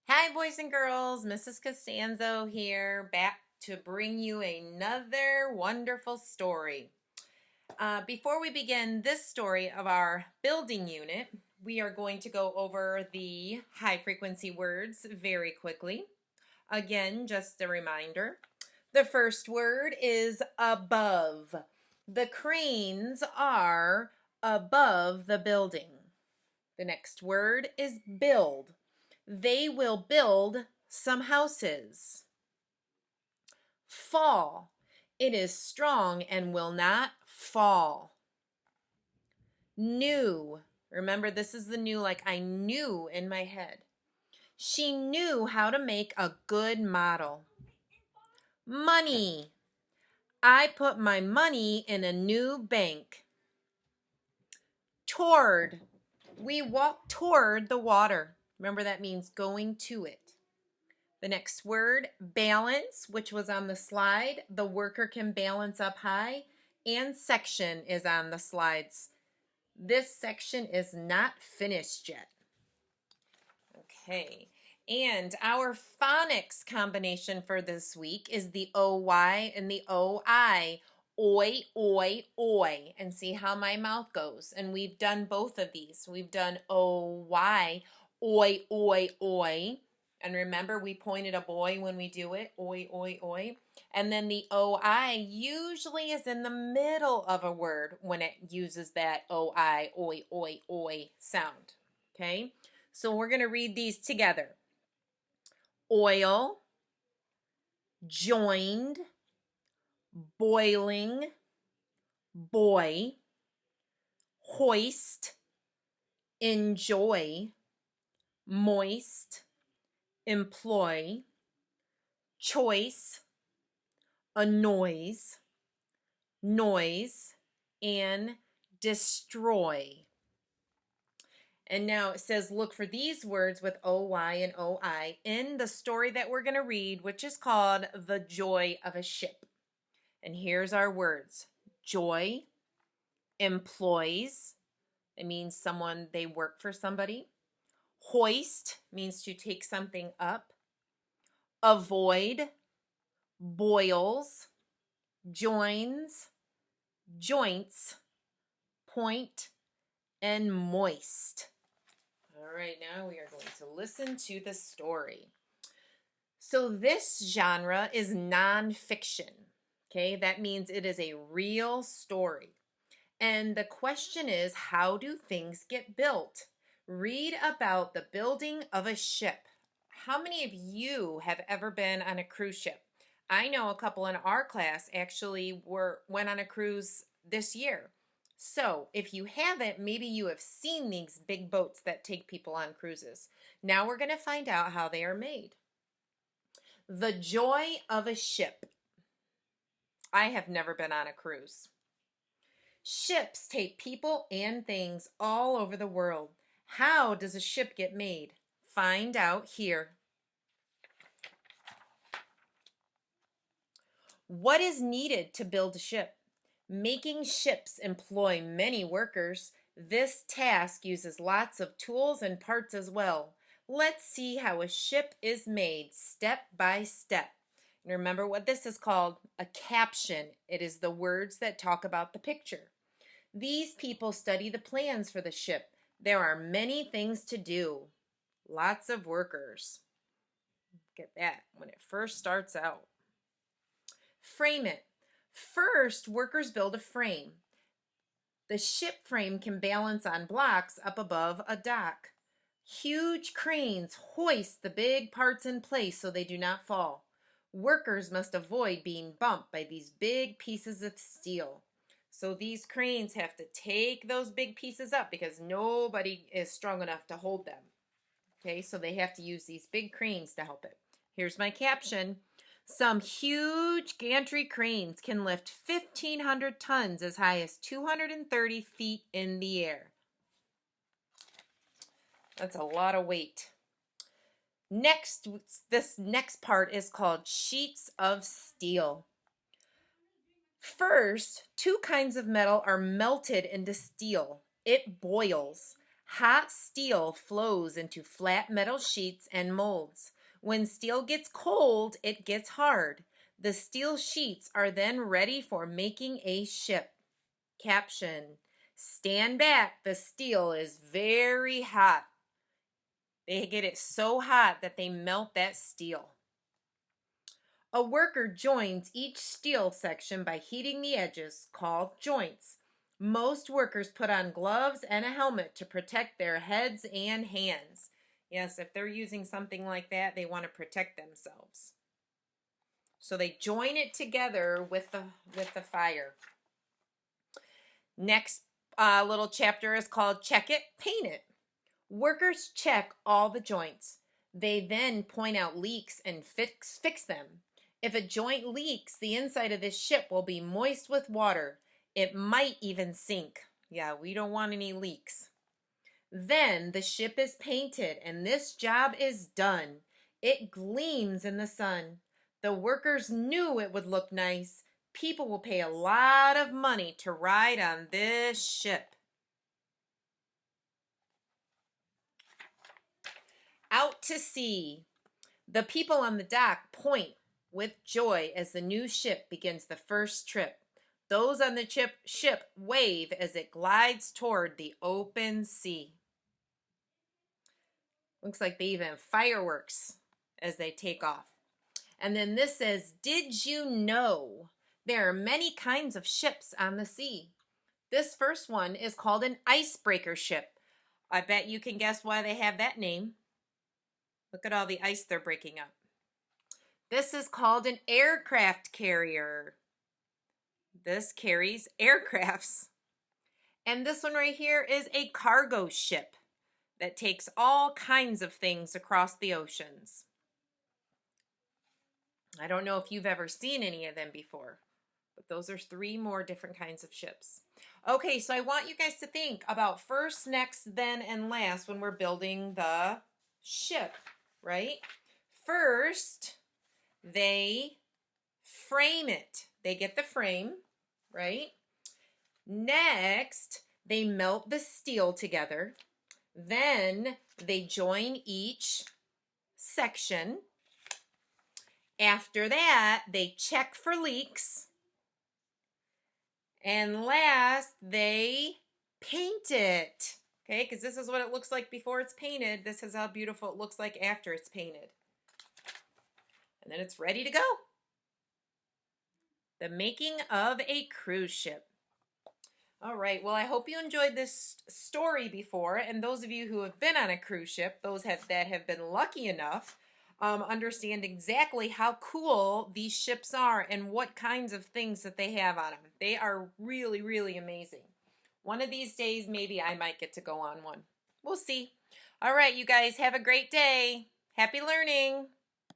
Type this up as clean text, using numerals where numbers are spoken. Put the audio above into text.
Hi, boys and girls. Mrs. Costanzo here, back to bring you another wonderful story. Before we begin this story of our building unit, we are going to go over the high frequency words very quickly. Again, just a reminder. The first word is above. The cranes are above the building. The next word is build. They will build some houses. Fall. It is strong and will not fall. New. Remember, this is the new, like I knew in my head. She knew how to make a good model. Money. I put my money in a new bank. Toward. We walk toward the water. Remember, that means going to it. The next word, balance, which was on the slide. The worker can balance up high. And section is on the slides. This section is not finished yet. Okay. And our phonics combination for this week is the OY and the OI. Oi, oi, oi. And see how my mouth goes. And we've done both of these. We've done OY, oi, oi, oi. And remember, we pointed a boy when we do it. Oi, oi, oi. And then the OI usually is in the middle of a word when it uses that OI, oi, oi, oi sound. Okay? So we're going to read these together. Oil, joined, boiling, boy, hoist, enjoy, moist, employ, choice, annoys, noise, and destroy. And now it says, look for these words with OY and OI in the story that we're going to read, which is called The Joy of a Ship. And here's our words. Joy, employs. It means someone, they work for somebody. Hoist means to take something up. Avoid, boils, joins, joints, point, and moist. All right, now we are going to listen to the story. So this genre is nonfiction. Okay, that means it is a real story. And the question is, how do things get built? Read about the building of a ship. How many of you have ever been on a cruise ship? I know a couple in our class actually went on a cruise this year. So if you haven't, maybe you have seen these big boats that take people on cruises. Now we're going to find out how they are made. The joy of a ship. I have never been on a cruise. Ships take people and things all over the world. How does a ship get made? Find out here. What is needed to build a ship? Making ships employ many workers. This task uses lots of tools and parts as well. Let's see how a ship is made step by step. And remember what this is called? A caption. It is the words that talk about the picture. These people study the plans for the ship. There are many things to do. Lots of workers. Get that when it first starts out. Frame it. First, workers build a frame. The ship frame can balance on blocks up above a dock. Huge cranes hoist the big parts in place so they do not fall. Workers must avoid being bumped by these big pieces of steel. So these cranes have to take those big pieces up because nobody is strong enough to hold them. Okay, so they have to use these big cranes to help it. Here's my caption. Some huge gantry cranes can lift 1,500 tons as high as 230 feet in the air. That's a lot of weight. Next, this next part is called sheets of steel. First, two kinds of metal are melted into steel. It boils. Hot steel flows into flat metal sheets and molds. When steel gets cold, it gets hard. The steel sheets are then ready for making a ship. Caption: stand back, the steel is very hot. They get it so hot that they melt that steel. A worker joins each steel section by heating the edges, called joints. Most workers put on gloves and a helmet to protect their heads and hands. Yes, if they're using something like that, they want to protect themselves. So they join it together with the fire. Next little chapter is called Check It, Paint It. Workers check all the joints. They then point out leaks and fix them. If a joint leaks, the inside of this ship will be moist with water. It might even sink. Yeah, we don't want any leaks. Then the ship is painted and this job is done. It gleams in the sun. The workers knew it would look nice. People will pay a lot of money to ride on this ship. Out to sea. The people on the dock point with joy as the new ship begins the first trip. Those on the ship wave as it glides toward the open sea. Looks like they even have fireworks as they take off. And then this says, did you know there are many kinds of ships on the sea? This first one is called an icebreaker ship. I bet you can guess why they have that name. Look at all the ice they're breaking up. This is called an aircraft carrier. This carries aircrafts. And this one right here is a cargo ship that takes all kinds of things across the oceans. I don't know if you've ever seen any of them before, but those are 3 more different kinds of ships. Okay, so I want you guys to think about first, next, then, and last when we're building the ship, right? First, they frame it. They get the frame, right? Next, they melt the steel together. Then they join each section. After that, they check for leaks. And last, they paint it. Okay, because this is what it looks like before it's painted. This is how beautiful it looks like after it's painted. And then it's ready to go. The making of a cruise ship. All right, well, I hope you enjoyed this story before, and those of you who have been on a cruise ship, those that have been lucky enough, understand exactly how cool these ships are and what kinds of things that they have on them. They are really, really amazing. One of these days, maybe I might get to go on one. We'll see. All right, you guys, have a great day. Happy learning.